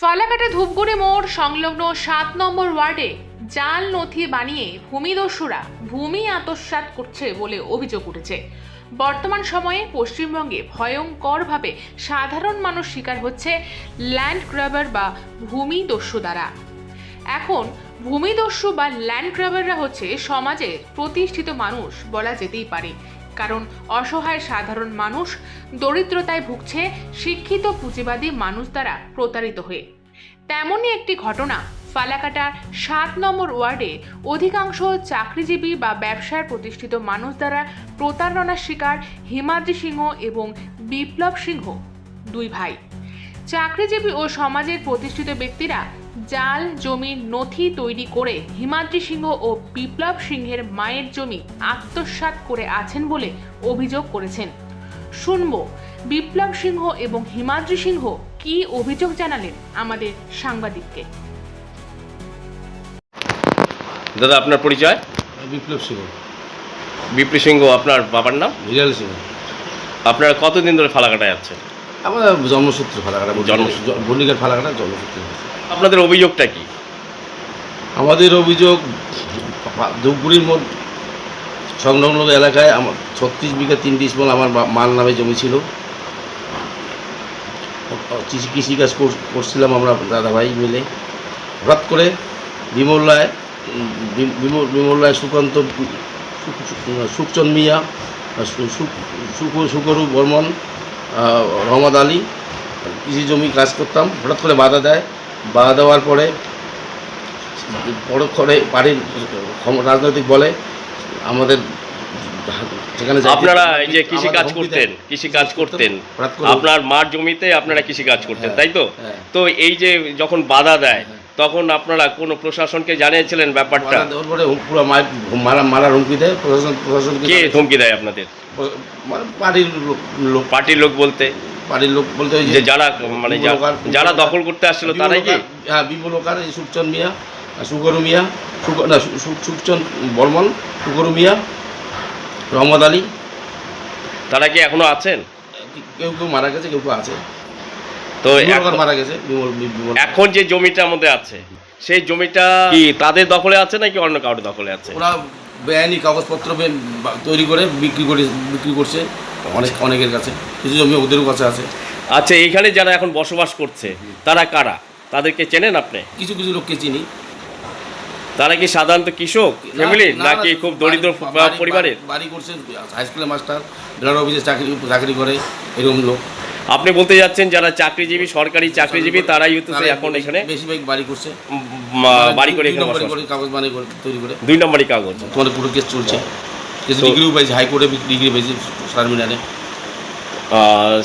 ফালাকাটা ধূপগুড়ি মোড় সংলগ্ন ৭ নম্বর ওয়ার্ডে জাল নথি বানিয়ে ভূমিদস্যুরা ভূমি আত্মসাৎ করছে বলে অভিযোগ উঠেছে। বর্তমান সময়ে পশ্চিমবঙ্গে ভয়ঙ্করভাবে সাধারণ মানুষ শিকার হচ্ছে ল্যান্ড গ্র্যাবার বা ভূমিদস্যু দ্বারা। এখন ভূমিদস্যু বা ল্যান্ড গ্র্যাবাররা হচ্ছে সমাজের প্রতিষ্ঠিত মানুষ বলা যেতেই পারে, কারণ অসহায় সাধারণ মানুষ দরিদ্রতায় ভুগছে শিক্ষিত পুঁজিবাদী মানুষ দ্বারা প্রতারিত হয়ে। তেমনই একটি ঘটনা ফালাকাটার ৭ নম্বর ওয়ার্ডে অধিকাংশ চাকরিজীবী বা ব্যবসায় প্রতিষ্ঠিত মানুষ দ্বারা প্রতারণার শিকার হিমাদ্রি সিংহ এবং বিপ্লব সিংহ, দুই ভাই। চাকরিজীবী ও সমাজের প্রতিষ্ঠিত ব্যক্তিরা জাল জমির নথি তৈরি করে হিমাদ্রি সিংহ ও বিপ্লব সিংহের মায়ের জমি আত্মসাৎ করে আছেন বলে অভিযোগ করেছেন। শুনব বিপ্লব সিংহ এবং হিমাদ্রি সিংহ কি অভিযোগ জানালেন আমাদের সাংবাদিককে। দাদা, আপনার পরিচয়? বিপ্লব সিংহ। বিপ্লব সিংহ, আপনার বাবার নাম? হিরাল সিংহ। আপনারা কতদিন ধরে ফালাকাটায় আছেন? আমার জন্মসূত্রে ফালাকাটা, বর্ণিকার ফালাকাটা জন্মসূত্রে। আপনাদের অভিযোগটা কি? আমাদের অভিযোগ, ধূপগুড়ির মোড় সংলগ্ন এলাকায় আমার 36 বিঘা 3 ডিসমিল আমার মার নামে জমি ছিল। কৃষিকাজ করছিলাম আমরা দাদাভাই মিলে। হঠাৎ করে বিমলায় সুকান্ত, সুখচন্দ মিয়া, সুকরু বর্মন, রহমদ আলী কৃষি জমি কাজ করতাম। হঠাৎ করে বাধা দেওয়ার পরে পরক্ষণে বাড়ির রাজনৈতিক বলে আমাদের সেখানে আপনারা এই যে কৃষি কাজ করতেন আপনার মার জমিতে, আপনারা কৃষি কাজ করতেন, তাই তো? তো এই যে যখন বাধা দেয় তখন আপনারা কোনো প্রশাসনকে জানিয়েছিলেন ব্যাপারটা? পুরো মারার হুমকি দেয় প্রশাসন। কে ধমকি দেয় আপনাদের? পার্টির লোক বলতে যে যারা মানে যারা দখল করতে আসছিল তারাই কি? হ্যাঁ, বিমলকার, সুখচন্দ মিয়া, সুকরু মিয়া, সুখচন্দ বর্মন, সুকরু মিয়া, রহমদ আলী। তারা কি এখনো আছেন? কেউ মারা গেছে, কেউ আছে। তো মারা গেছে। এখন যে জমিটার মধ্যে আছে সেই জমিটা কি তাদের দখলে আছে নাকি অন্য কারোর দখলে আছে? ওরা বেআইনি কাগজপত্র তৈরি করে বিক্রি করছে অনেকের কাছে। কিছু জমি ওদেরও কাছে আছে। আচ্ছা, এইখানে যারা এখন বসবাস করছে তারা কারা? তাদেরকে চেনেন আপনি? কিছু লোককে চিনি। তারা কি সাধারণত কৃষক ফ্যামিলির নাকি খুব দরিদ্র পরিবারের? বাড়ি করছে, হাই স্কুলের মাস্টার, ব্লাড অফিসে চাকরি করে, এরকম লোক। আপনি বলতে যাচ্ছেন যারা চাকরিজীবী, সরকারি চাকরিজীবী, তারাই হচ্ছে এখন এখানে বেশিরভাগ বাড়ি করছে, বাড়ি করে কাগজ তৈরি করে। 2 নম্বরই কাগজ। তোমাদের পুরো কেস চলছে। ডিগ্রিও পাইছে, হাইকোর্টে ডিগ্রি পাইছে টার্মিনালে।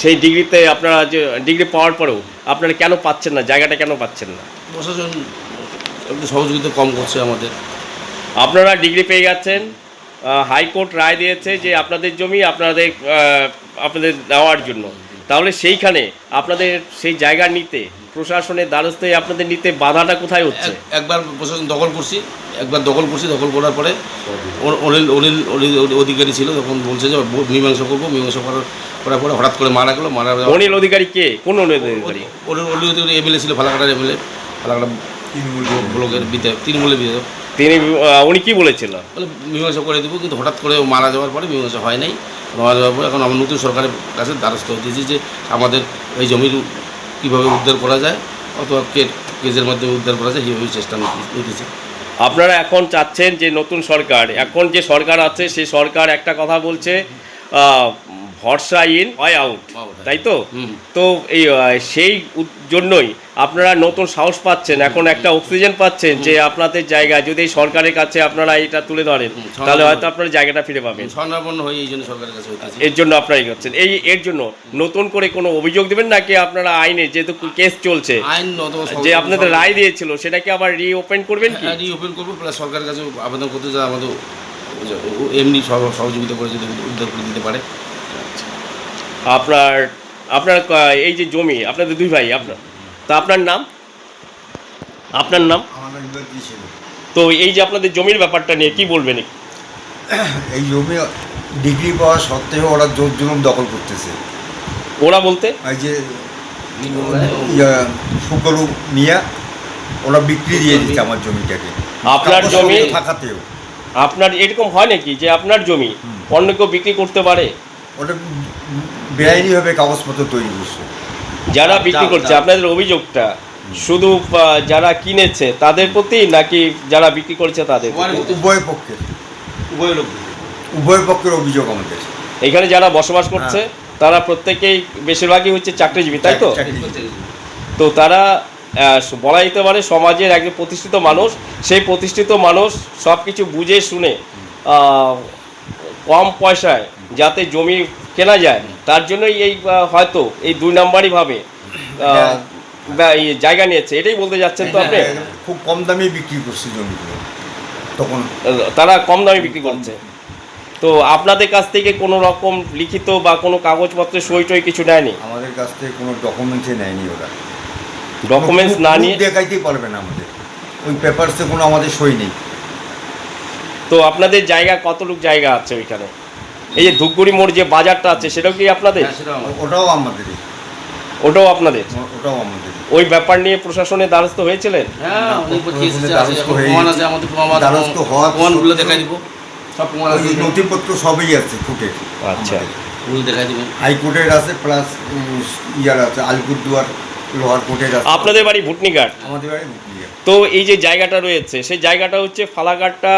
সেই ডিগ্রিতে আপনারা যে ডিগ্রি পাওয়ার পরেও আপনারা কেন পাচ্ছেন না? জায়গাটা কেন পাচ্ছেন না? প্রশাসন একটু সহযোগিতা কম করছে আমাদের। আপনারা ডিগ্রি পেয়ে গেছেন, হাইকোর্ট রায় দিয়েছে যে আপনাদের জমি আপনাদের দেওয়ার জন্য। তাহলে সেইখানে আপনাদের সেই জায়গা নিতে প্রশাসনের দ্বারস্থ আপনাদের নিতে বাধাটা কোথায় হচ্ছে? একবার প্রশাসন দখল করার পরে অনিল অধিকারী ছিল, তখন বলছে যে মীমাংসা করার পরে হঠাৎ করে মারা গেল। অনিল অধিকারী কে? কোন অনিল অধিকারী? অনিল অধিকারী এমএলএ ছিল, ফালাকাটার এমএলএ, ফালাকাটা ব্লকের তৃণমূলের বিধায়ক। উনি কি বলেছিল? বলে মীমাংসা করে দেবো, কিন্তু হঠাৎ করে মারা যাওয়ার পরে মীমাংসা হয় নাই। মারা যাওয়ার পরে এখন আমরা নতুন সরকারের কাছে দ্বারস্থ হতেছি যে আমাদের এই জমির কীভাবে উদ্ধার করা যায়, অথবা কেসের মাধ্যমে উদ্ধার করা যায়, সেইভাবে চেষ্টা নিতেছি। আপনারা এখন চাচ্ছেন যে নতুন সরকার, এখন যে সরকার আছে সেই সরকার একটা কথা বলছে, ভরসা ইন হয় আউট, তাই তো? তো এই সেই জন্যই আপনারা নতুন সাহস পাচ্ছেন, এখন একটা অক্সিজেন পাচ্ছেন যে আপনাদের জায়গা যদি এই সরকারের কাছে আপনারা এটা তুলে ধরেন তাহলে হয়তো আপনারা জায়গাটা ফিরে পাবেন। স্বর্ণাপন্ন হয়ে এই জন্য সরকারের কাছে হইতেছে। এর জন্য আপনারা এগোচ্ছেন। এর জন্য নতুন করে কোনো অভিযোগ দেবেন নাকি আপনারা আইনে, যেহেতু কেস চলছে, আইন যে আপনাদের রায় দিয়েছিল সেটাকে আবার রিওপেন করবেন কি? রিওপেন করবো, প্লাস সরকারের কাছে আবেদন করতে যা আমাদের এমনি সহযোগিতা করে যদি উদ্ধার করে দিতে পারে। আপনার এই যে জমি আপনাদের 2 ভাই, আপনার নাম? তো এই যে আপনাদের জমির ব্যাপারটা নিয়ে কি বলবেন? এই জমি ডিগ্রি পাওয়া সত্ত্বেও ওরা জোর জুলুম দখল করতেছে। ওরা বলতে এই যে সুকরু মিয়া ওরা বিক্রি দিয়ে দিচ্ছে আমার জমিটাকে আপনার জমি থাকাতেও। আপনার এরকম হয় নাকি যে আপনার জমি অন্য কেউ বিক্রি করতে পারে? ওটা বেআইনিভাবে কাগজপত্র তৈরি করছে। যারা বিক্রি করছে আপনাদের অভিযোগটা শুধু যারা কিনেছে তাদের প্রতি নাকি যারা বিক্রি করছে তাদের? উভয় পক্ষের অভিযোগ আমাদের। এখানে যারা বসবাস করছে তারা প্রত্যেকেই বেশিরভাগই হচ্ছে চাকরিজীবী, তাই তো? তো তারা বলা যেতে পারে সমাজের একজন প্রতিষ্ঠিত মানুষ। সেই প্রতিষ্ঠিত মানুষ সব কিছু বুঝে শুনে কম পয়সায় যাতে জমি কেনা যায় তার জন্যই এই হয়তো এই 2 নাম্বারইভাবে জায়গা নিয়েছে, এটাই বলতে যাচ্ছেন তো আপনি? খুব কম দামে বিক্রি করছে জমিগুলো, তখন তারা কম দামে বিক্রি করছে। তো আপনাদের কাছ থেকে কোনো রকম লিখিত বা কোনো কাগজপত্রে সই টই কিছু নেয়নি? আমাদের কাছ থেকে কোনো ডকুমেন্টসই নেয়নি ওরা। ডকুমেন্টস না নিয়ে দেখাইতেই পারবে না আমাদের, ওই পেপারসে কোনো আমাদের সই নেই। তো আপনাদের জায়গা কতটুকু জায়গা আছে ওইখানে? এই যে ধূপগুড়ি মোড় যে বাজারটা আছে সেটাও কি আপনাদের? ওটাও আমাদেরই। ওটাও আপনাদের? ওটাও আমাদের। ওই ব্যাপার নিয়ে প্রশাসনের দ্বারস্থ হয়েছিলেন? নথিপত্র সবই আছে কোর্টের। আচ্ছা, হাইকোর্টের আছে প্লাস ইয়ার আছে, আলিপুরদুয়ার লোহার কোর্টের আছে। আপনাদের বাড়ি ভুটনিঘাট? আমাদের বাড়ি ভুটনিঘাট। তো এই যে জায়গাটা রয়েছে সেই জায়গাটা হচ্ছে ফালাঘাটটা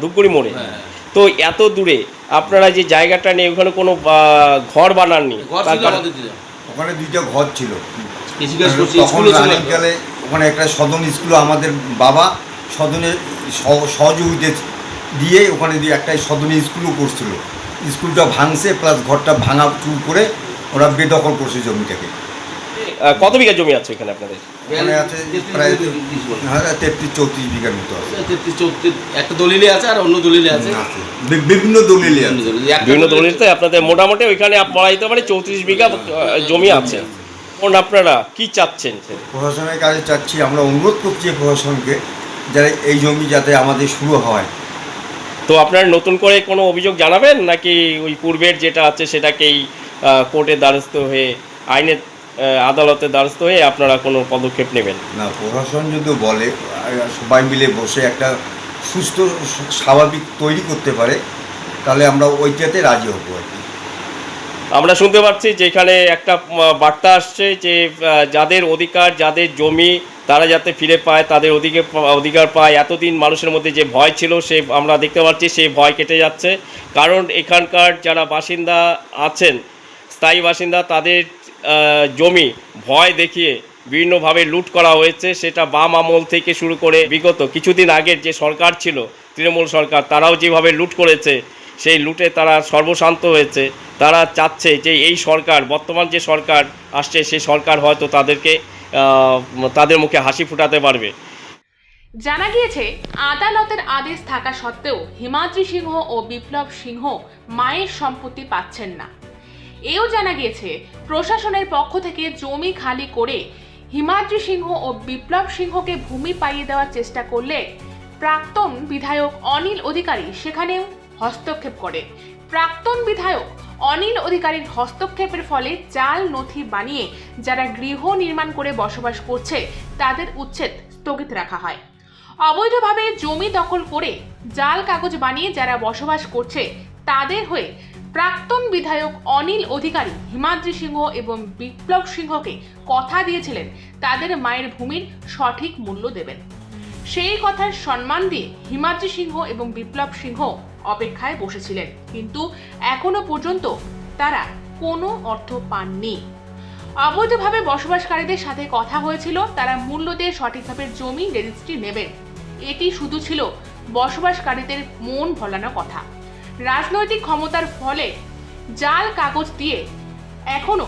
ধূপগুড়ি মোড়ে। তো এত দূরে আপনারা যে জায়গাটা নিয়ে ওখানে কোনো ঘর বানাননি? ওখানে 2টা ঘর ছিল। ওখানে একটা সদন স্কুল, আমাদের বাবা সদনের সহযোগিতা দিয়ে ওখানে দিয়ে একটা সদনী স্কুলও করছিল। স্কুলটা ভাঙছে প্লাস ঘরটা ভাঙা চুর করে ওরা বেদখল করছে জমিটাকে। কত বিঘা জমি আছে এখানে আপনাদের? এখানে আছে প্রায় 33-34 বিঘার মতো আছে। একটা দলিলে আছে আর অন্য দলিলে আছে, বিভিন্ন দলিলে আছে। বিভিন্ন দলিলতে আপনাদের মোটামুটি ওইখানে বলা যেতে পারে 34 বিঘা জমি আছে। এখন আপনারা কি চাচ্ছেন? প্রশাসনের কাছে চাচ্ছি, আমরা অনুরোধ করছি প্রশাসনকে যারা এই জমি যাতে আমাদের শুরু হয়। তো আপনারা নতুন করে কোনো অভিযোগ জানাবেন নাকি ওই পূর্বের যেটা আছে সেটাকেই কোর্টের দ্বারস্থ হয়ে আইনের আদালতের দ্বারস্থ হয়ে আপনারা কোনো পদক্ষেপ নেবেন? না, প্রশাসন যদি বলে সবাই মিলে বসে একটা সুস্থ স্বাভাবিক তৈরি করতে পারে তাহলে আমরা ওইটাতে রাজি হব আর কি। আমরা শুনতে পাচ্ছি যে এখানে একটা বার্তা আসছে যে যাদের অধিকার, যাদের জমি তারা যাতে ফিরে পায়, তাদের অধিকার পায়। এতদিন মানুষের মধ্যে যে ভয় ছিল সে আমরা দেখতে পাচ্ছি সেই ভয় কেটে যাচ্ছে। কারণ এখানকার যারা বাসিন্দা আছেন, স্থায়ী বাসিন্দা, তাদের জমি ভয় দেখিয়ে বিভিন্নভাবে লুট করা হয়েছে। সেটা বাম আমল থেকে শুরু করে বিগত কিছুদিন আগের যে সরকার ছিল তৃণমূল সরকার, তারাও যেভাবে লুট করেছে সেই লুটে তারা সর্বশান্ত হয়েছে। তারা চাচ্ছে যে এই সরকার, বর্তমান যে সরকার আসছে সেই সরকার হয়তো তাদের মুখে হাসি ফুটাতে পারবে। জানা গিয়েছে আদালতের আদেশ থাকা সত্ত্বেও হিমাদ্রি সিংহ ও বিপ্লব সিংহ মায়ের সম্পত্তি পাচ্ছেন না। এও জানা গিয়েছে প্রশাসনের পক্ষ থেকে জমি খালি করে হিমাদ্রি সিংহ ও বিপ্লব সিংহকে ভূমি পাইয়ে দেওয়ার চেষ্টা করলে প্রাক্তন বিধায়ক অনিল অধিকারী সেখানেও হস্তক্ষেপ করে। প্রাক্তন বিধায়ক অনিল অধিকারীর হস্তক্ষেপের ফলে জাল নথি বানিয়ে যারা গৃহ নির্মাণ করে বসবাস করছে তাদের উচ্ছেদ স্থগিত রাখা হয়। অবৈধভাবে জমি দখল করে জাল কাগজ বানিয়ে যারা বসবাস করছে তাদের হয়ে প্রাক্তন বিধায়ক অনিল অধিকারী হিমাদ্রি সিংহ এবং বিপ্লব সিংহকে কথা দিয়েছিলেন তাদের মায়ের ভূমির সঠিক মূল্য দেবেন। সেই কথার সম্মান দিয়ে হিমাদ্রি সিংহ এবং বিপ্লব সিংহ অপেক্ষায় বসেছিলেন, কিন্তু এখনো পর্যন্ত তারা কোনো অর্থ পাননি। অবৈধভাবে বসবাসকারীদের সাথে কথা হয়েছিল, তারা মূল্য দিয়ে সঠিকভাবে জমি রেজিস্ট্রি নেবেন। এটি শুধু ছিল বসবাসকারীদের মন ভোলানো কথা। রাজনৈতিক ক্ষমতার ফলে জাল কাগজ দিয়ে এখনো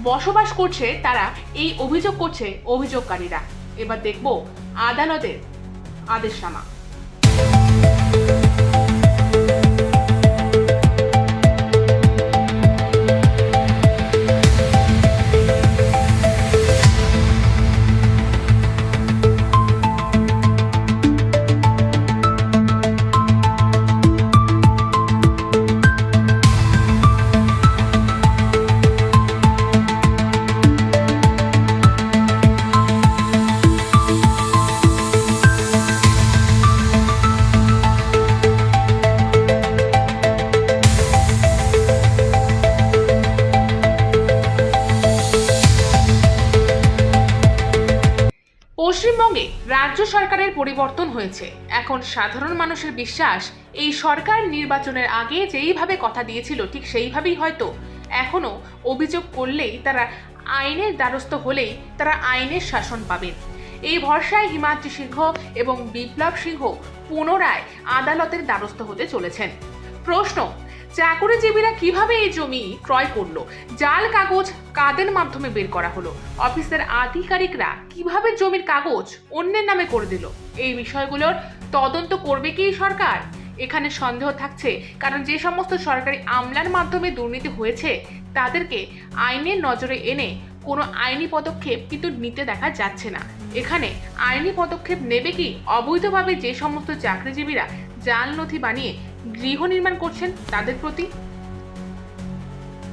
বসবাস করছে তারা, এই অভিযোগ করছে অভিযোগকারীরা। এবার দেখব আদালতের আদেশনামা। পশ্চিমবঙ্গে রাজ্য সরকারের পরিবর্তন হয়েছে। এখন সাধারণ মানুষের বিশ্বাস এই সরকার নির্বাচনের আগে যেইভাবে কথা দিয়েছিল ঠিক সেইভাবেই হয়তো এখনো অভিযোগ করলেই তারা আইনের দ্বারস্থ হলেই তারা আইনের শাসন পাবেন। এই ভরসায় হিমাদ্রি সিংহ এবং বিপ্লব সিংহ পুনরায় আদালতের দ্বারস্থ হতে চলেছেন। প্রশ্ন, চাকুরিজীবীরা কিভাবে এই জমি ক্রয় করলো? জাল কাগজ কাদের মাধ্যমে বের করা হলো? অফিসের আধিকারিকরা কিভাবে জমির কাগজ অন্যের নামে করে দিল? এই বিষয়গুলোর তদন্ত করবে কি সরকার? এখানে সন্দেহ থাকছে, কারণ যে সমস্ত সরকারি আমলার মাধ্যমে দুর্নীতি হয়েছে তাদেরকে আইনের নজরে এনে কোনো আইনি পদক্ষেপ কিন্তু নিতে দেখা যাচ্ছে না। এখানে আইনি পদক্ষেপ নেবে কি অবৈধভাবে যে সমস্ত চাকরিজীবীরা জাল নথি বানিয়ে গৃহ নির্মাণ করছেন তাদের প্রতি?